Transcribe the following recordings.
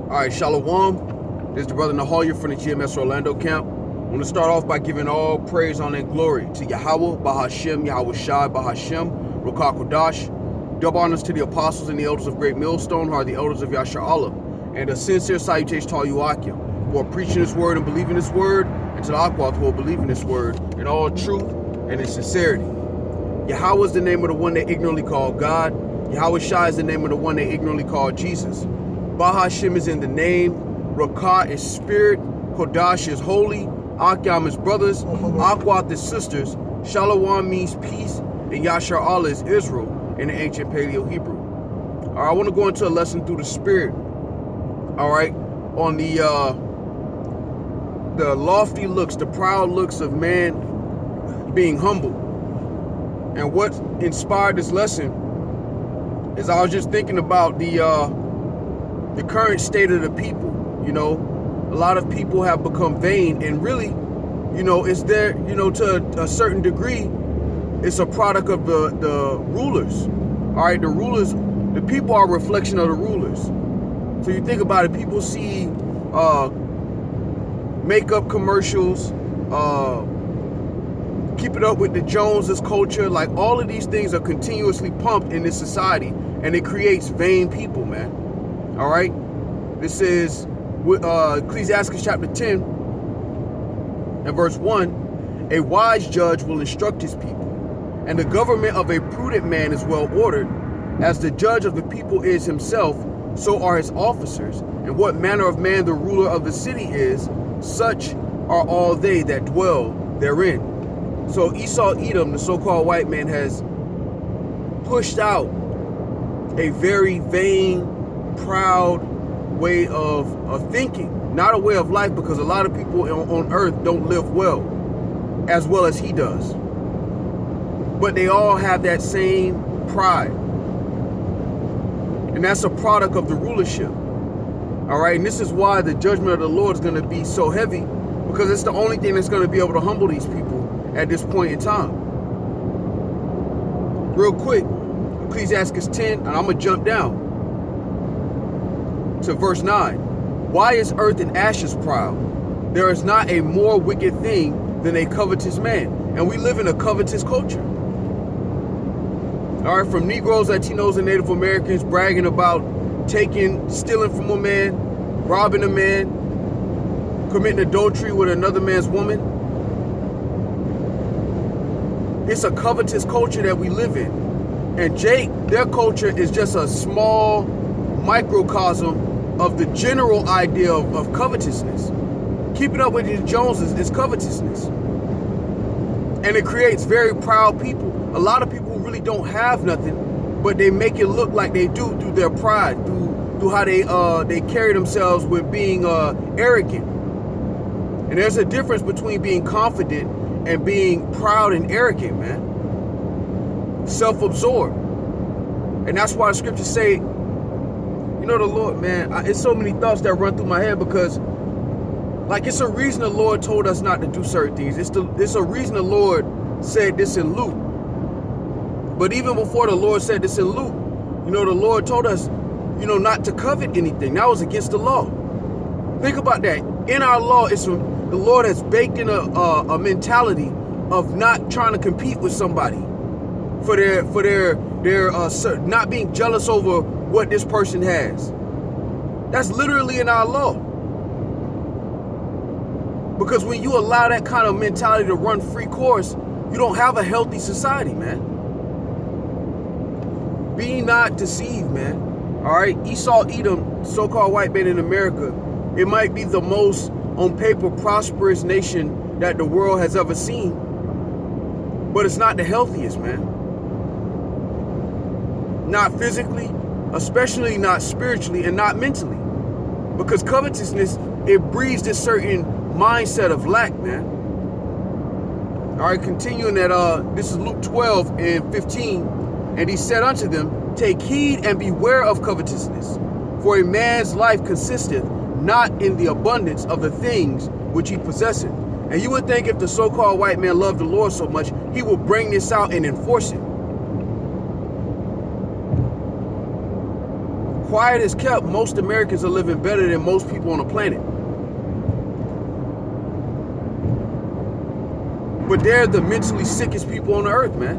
All right, Shalom. This is the brother Nahalia from the GMS Orlando camp. I want to start off by giving all praise, honor, and glory to Yahweh, Bahashem, Yahweh Shai, Bahashem, Rukah Kodash. Double honors to the apostles and the elders of Great Millstone, who are the elders of Yashar Allah. And a sincere salutation to all you Akim, who are preaching this word and believing this word, and to the Akwath who are believing this word in all truth and in sincerity. Yahweh is the name of the one they ignorantly call God. Yahweh Shai is the name of the one they ignorantly call Jesus. Bahashem is in the name, Rakah is spirit, Kodash is holy, Akyam is brothers, Akwath is sisters, Shalom means peace, and Yashar Allah is Israel in the ancient Paleo Hebrew. All right, I want to go into a lesson through the spirit, all right, on the lofty looks, the proud looks of man being humble. And what inspired this lesson is I was just thinking about the current state of the people. You know, a lot of people have become vain, and really, you know, it's there, you know, to a certain degree, it's a product of the rulers. All right, the rulers, the people are a reflection of the rulers. So you think about it, people see makeup commercials, keep it up with the Joneses culture, like all of these things are continuously pumped in this society, and it creates vain people, man. All right, this is Ecclesiastes chapter 10 and verse 1. A wise judge will instruct his people, and the government of a prudent man is well ordered. As the judge of the people is himself, so are his officers. And what manner of man the ruler of the city is, such are all they that dwell therein. So Esau Edom, the so-called white man, has pushed out a very vain, proud way of thinking, not a way of life, because a lot of people on earth don't live well as he does, but they all have that same pride, and that's a product of the rulership. All right, and this is why the judgment of the Lord is going to be so heavy, because it's the only thing that's going to be able to humble these people at this point in time. Real quick, Ecclesiastes 10, and I'm going to jump down to verse 9. Why is earth in ashes proud? There is not a more wicked thing than a covetous man. And we live in a covetous culture. All right, from Negroes, Latinos, and Native Americans bragging about stealing from a man, robbing a man, committing adultery with another man's woman. It's a covetous culture that we live in. And their culture is just a small microcosm of the general idea of covetousness. Keeping up with the Joneses is covetousness. And it creates very proud people. A lot of people really don't have nothing, but they make it look like they do through their pride, through how they carry themselves with being arrogant. And there's a difference between being confident and being proud and arrogant, man. Self-absorbed. And that's why the scriptures say, you know, the Lord, man, it's so many thoughts that run through my head, because like it's a reason the Lord told us not to do certain things. It's a reason the Lord said this in Luke. But even before the Lord said this in Luke, you know, the Lord told us, you know, not to covet anything. That was against the law. Think about that. In our law, the Lord has baked in a mentality of not trying to compete with somebody for their not being jealous over what this person has. That's literally in our law. Because when you allow that kind of mentality to run free course, you don't have a healthy society, man. Be not deceived, man. All right, Esau Edom, so-called white man in America, it might be the most, on paper, prosperous nation that the world has ever seen, but it's not the healthiest, man. Not physically, especially not spiritually, and not mentally. Because covetousness, it breeds this certain mindset of lack, man. All right, continuing that, this is Luke 12 and 15. And he said unto them, take heed and beware of covetousness, for a man's life consisteth not in the abundance of the things which he possesseth. And you would think if the so-called white man loved the Lord so much, he would bring this out and enforce it. quiet as kept, most Americans are living better than most people on the planet. But they're the mentally sickest people on the earth, man.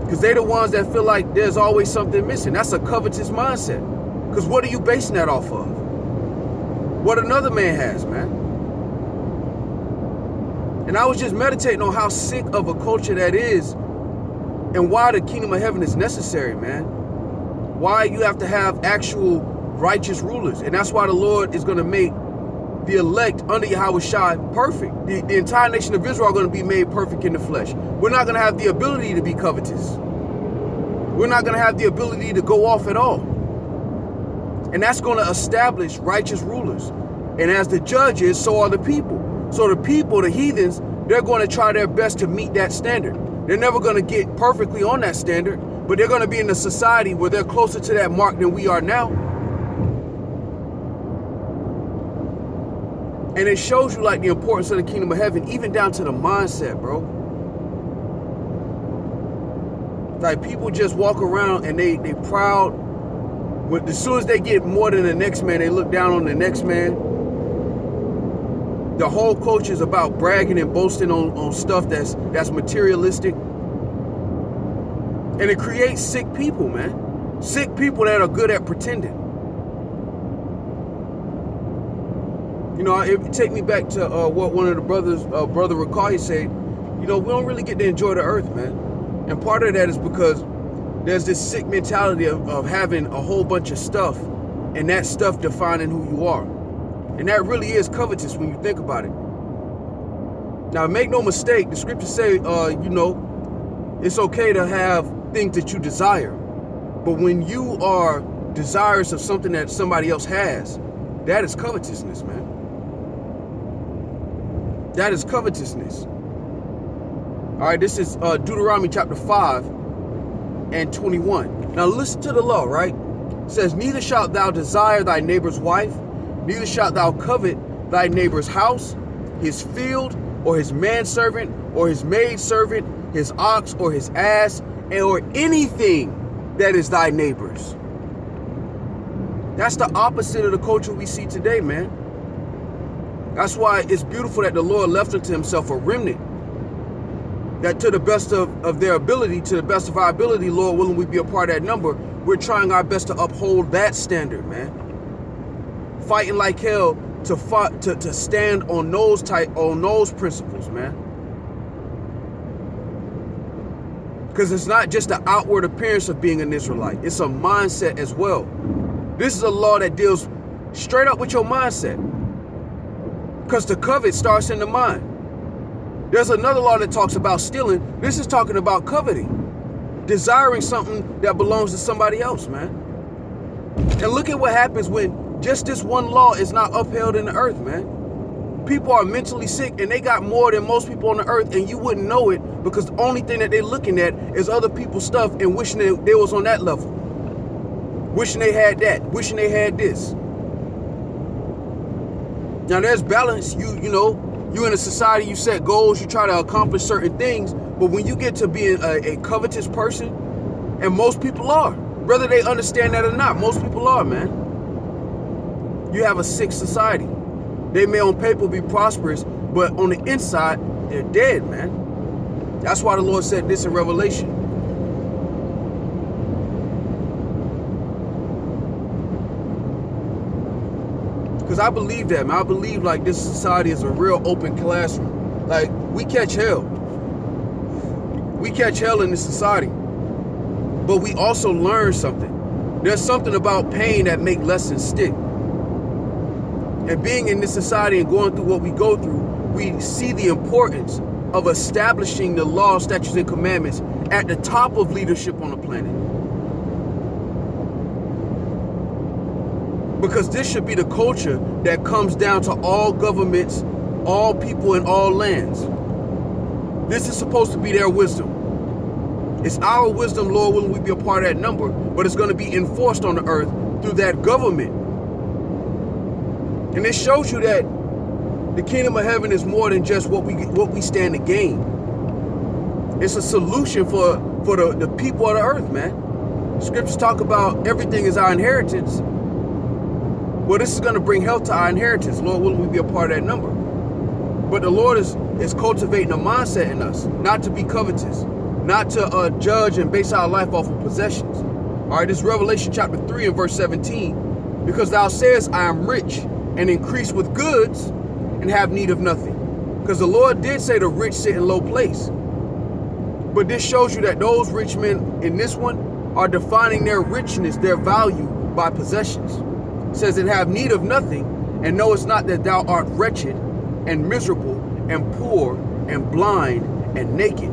Because they're the ones that feel like there's always something missing. That's a covetous mindset. Because what are you basing that off of? What another man has, man. And I was just meditating on how sick of a culture that is and why the kingdom of heaven is necessary, man. Why you have to have actual righteous rulers. And that's why the Lord is going to make the elect under Yahweh Shai perfect. The entire nation of Israel are going to be made perfect in the flesh. We're not going to have the ability to be covetous. We're not going to have the ability to go off at all. And that's going to establish righteous rulers. And as the judges, so are the people. So the people, the heathens, they're going to try their best to meet that standard. They're never going to get perfectly on that standard, but they're going to be in a society where they're closer to that mark than we are now. And it shows you like the importance of the kingdom of heaven, even down to the mindset, bro. Like people just walk around and they proud. As soon as they get more than the next man, they look down on the next man. The whole culture is about bragging and boasting on stuff that's materialistic. And it creates sick people, man. Sick people that are good at pretending. You know, it take me back to what one of the brothers, Brother Rakai, said. You know, we don't really get to enjoy the earth, man. And part of that is because there's this sick mentality of having a whole bunch of stuff and that stuff defining who you are. And that really is covetous when you think about it. Now, make no mistake, the scriptures say, you know, it's okay to have things that you desire. But when you are desirous of something that somebody else has, that is covetousness, man. That is covetousness. All right, this is Deuteronomy chapter 5 and 21. Now listen to the law, right? It says, neither shalt thou desire thy neighbor's wife, neither shalt thou covet thy neighbor's house, his field, or his manservant, or his maidservant, his ox, or his ass, or anything that is thy neighbor's. That's the opposite of the culture we see today, man. That's why it's beautiful that the Lord left unto himself a remnant. That to the best of their ability, to the best of our ability, Lord willing, we be a part of that number. We're trying our best to uphold that standard, man. Fighting like hell to stand on those principles, man. Because it's not just the outward appearance of being an Israelite. It's a mindset as well. This is a law that deals straight up with your mindset. Because the covet starts in the mind. There's another law that talks about stealing. This is talking about coveting. Desiring something that belongs to somebody else, man. And look at what happens when just this one law is not upheld in the earth, man. People are mentally sick and they got more than most people on the earth, and you wouldn't know it because the only thing that they're looking at is other people's stuff and wishing they was on that level. Wishing they had that, wishing they had this. Now there's balance. You know, you in a society, you set goals, you try to accomplish certain things, but when you get to being a covetous person, and most people are, whether they understand that or not, most people are, man. You have a sick society. They may on paper be prosperous, but on the inside, they're dead, man. That's why the Lord said this in Revelation. Because I believe that, man. I believe like this society is a real open classroom. Like we catch hell. We catch hell in this society. But we also learn something. There's something about pain that make lessons stick. And being in this society and going through what we go through, we see the importance of establishing the law, statutes, and commandments at the top of leadership on the planet. Because this should be the culture that comes down to all governments, all people, and all lands. This is supposed to be their wisdom. It's our wisdom, Lord willing, we be a part of that number, but it's going to be enforced on the earth through that government. And it shows you that the kingdom of heaven is more than just what we stand to gain. It's a solution for the people of the earth, man. Scriptures talk about everything is our inheritance. Well, this is going to bring health to our inheritance. Lord willing, we be a part of that number. But the Lord is cultivating a mindset in us, not to be covetous, not to judge and base our life off of possessions. All right, this is Revelation chapter 3 and verse 17. Because thou sayest, I am rich and increase with goods and have need of nothing. Because the Lord did say the rich sit in low place. But this shows you that those rich men in this one are defining their richness, their value by possessions. It says, and have need of nothing, and knowest not that thou art wretched and miserable and poor and blind and naked.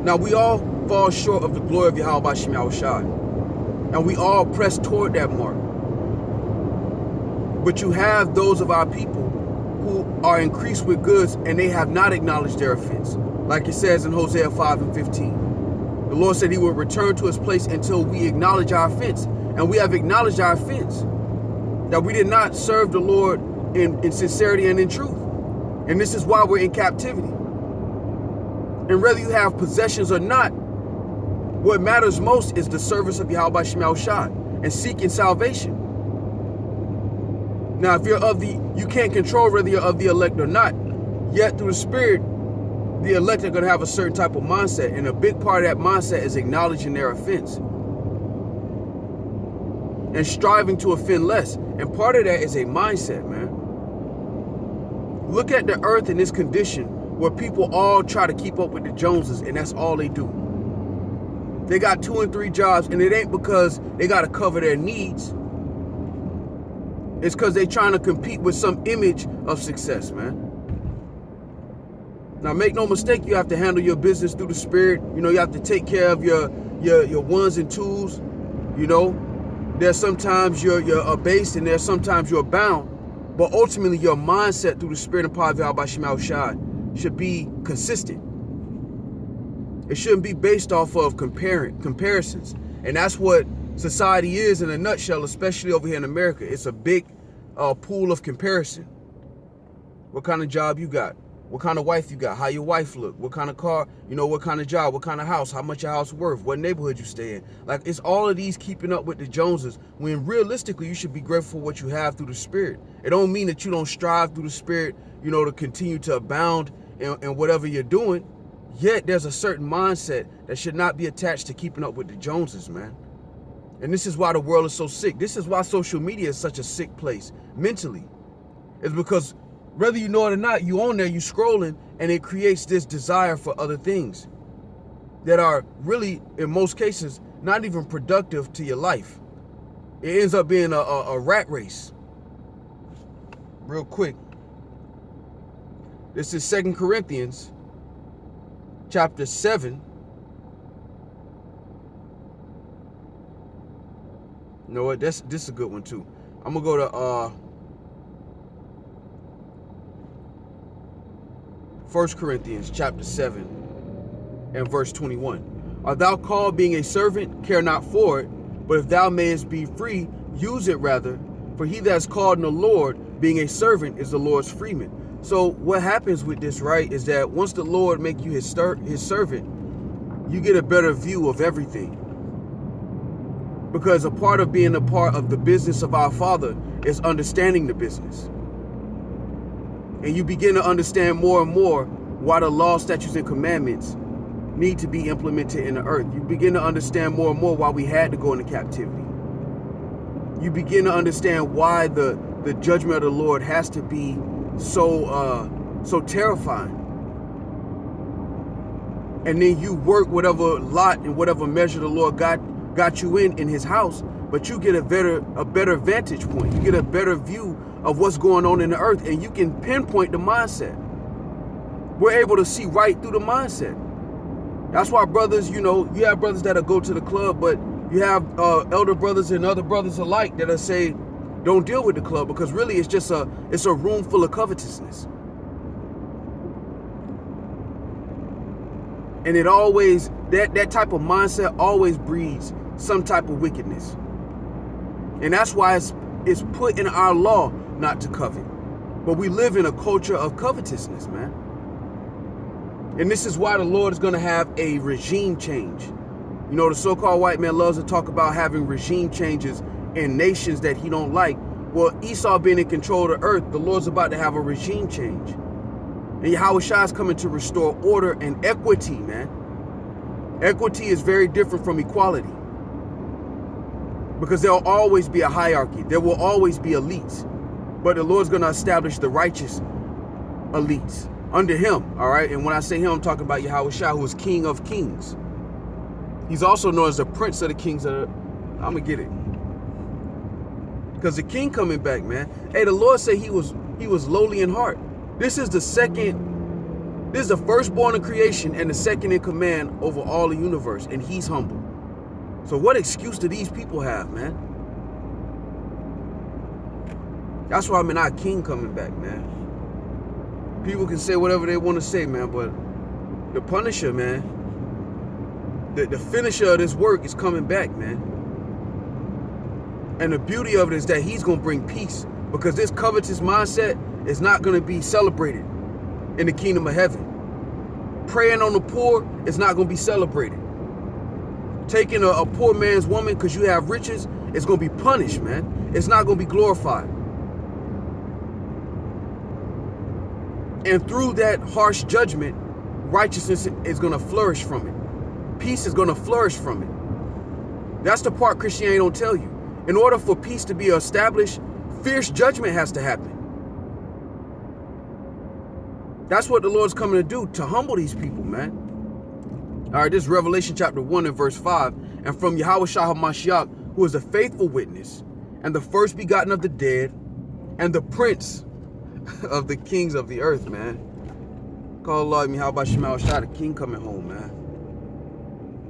Now we all fall short of the glory of Yahweh Shem Yahushai, and we all press toward that mark. But you have those of our people who are increased with goods and they have not acknowledged their offense. Like it says in Hosea 5 and 15. The Lord said he will return to his place until we acknowledge our offense. And we have acknowledged our offense. That we did not serve the Lord in sincerity and in truth. And this is why we're in captivity. And whether you have possessions or not, what matters most is the service of Yahweh Shem Yahushai and seeking salvation. Now, if you're you can't control whether you're of the elect or not. Yet through the Spirit, the elect are going to have a certain type of mindset. And a big part of that mindset is acknowledging their offense and striving to offend less. And part of that is a mindset, man. Look at the earth in this condition where people all try to keep up with the Joneses, and that's all they do. They got 2 and 3 jobs, and it ain't because they got to cover their needs. It's because they're trying to compete with some image of success, man. Now, make no mistake, you have to handle your business through the Spirit. You know, you have to take care of your ones and twos. You know, there's sometimes you're abased and there's sometimes you're bound. But ultimately, your mindset through the Spirit and power of Yahweh Shem Yahushai should be consistent. It shouldn't be based off of comparisons. And that's what society is in a nutshell, especially over here in America. It's a big pool of comparison. What kind of job you got? What kind of wife you got? How your wife look? What kind of car? You know, what kind of job? What kind of house? How much your house worth? What neighborhood you stay in? Like, it's all of these keeping up with the Joneses, when realistically you should be grateful for what you have through the Spirit. It don't mean that you don't strive through the Spirit, you know, to continue to abound in whatever you're doing. Yet there's a certain mindset that should not be attached to keeping up with the Joneses, man. And this is why the world is so sick. This is why social media is such a sick place mentally. It's because whether you know it or not, you on there, you scrolling, and it creates this desire for other things that are really, in most cases, not even productive to your life. It ends up being a rat race. Real quick. This is 2 Corinthians chapter 7. You know what? This is a good one too. I'm gonna go to 1 Corinthians chapter 7 and verse 21. Art thou called being a servant? Care not for it. But if thou mayest be free, use it rather. For he that is called in the Lord, being a servant, is the Lord's freeman. So what happens with this, right, is that once the Lord make you his servant, you get a better view of everything. Because a part of being a part of the business of our Father is understanding the business. And you begin to understand more and more why the law, statutes, and commandments need to be implemented in the earth. You begin to understand more and more why we had to go into captivity. You begin to understand why the judgment of the Lord has to be so terrifying. And then you work whatever lot and whatever measure the Lord got you in his house, but you get a better vantage point. You get a better view of what's going on in the earth, and you can pinpoint the mindset. We're able to see right through the mindset. That's why brothers, you know, you have brothers that'll go to the club, but you have elder brothers and other brothers alike that'll say, don't deal with the club, because really it's just a room full of covetousness. And it always, that type of mindset always breeds some type of wickedness. And that's why it's put in our law not to covet. But we live in a culture of covetousness, man. And this is why the Lord is going to have a regime change. You know, the so-called white man loves to talk about having regime changes in nations that he don't like. Well, Esau being in control of the earth, the Lord's about to have a regime change. And Yahweh Shai is coming to restore order and equity, man. Equity is very different from equality. Because there'll always be a hierarchy. There will always be elites. But the Lord's going to establish the righteous elites under him, all right? And when I say him, I'm talking about Yahweh Shai, who is King of Kings. He's also known as the Prince of the Kings of the... I'm going to get it. Because the king coming back, man. Hey, the Lord said he was lowly in heart. This is the firstborn in creation and the second in command over all the universe. And he's humble. So what excuse do these people have, man? That's why I'm in our king coming back, man. People can say whatever they want to say, man, but the Punisher, man, the finisher of this work is coming back, man. And the beauty of it is that he's going to bring peace, because this covetous mindset is not going to be celebrated in the kingdom of heaven. Preying on the poor is not going to be celebrated. Taking a poor man's woman because you have riches is going to be punished, man. It's not going to be glorified. And through that harsh judgment, righteousness is going to flourish from it. Peace is going to flourish from it. That's the part Christianity don't tell you. In order for peace to be established, fierce judgment has to happen. That's what the Lord's coming to do, to humble these people, man. All right, this is Revelation chapter 1 and verse 5. And from Yahweh Shai HaMashiach, who is a faithful witness, and the first begotten of the dead, and the prince of the kings of the earth, man. Call Allah Yahweh Shai, the king coming home, man.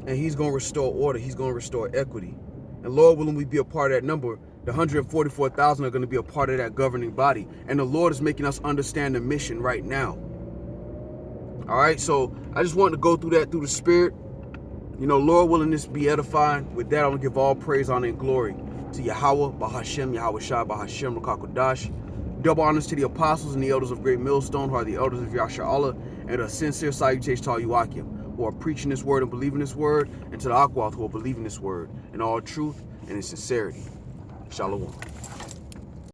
And he's going to restore order. He's going to restore equity. And Lord willing, we be a part of that number. The 144,000 are going to be a part of that governing body. And the Lord is making us understand the mission right now. All right, so I just wanted to go through that through the Spirit. You know, Lord willing, this be edifying. With that, I'm going to give all praise, honor, and glory to Yahweh, Bahashem, Yahweh Shai, Bahashem, Rakakodash. Double honors to the apostles and the elders of Great Millstone, who are the elders of Yahshua Allah, and a sincere salutation to all you Akim, who are preaching this word and believing this word, and to the Akwath, who are believing this word in all truth and in sincerity. Shalom.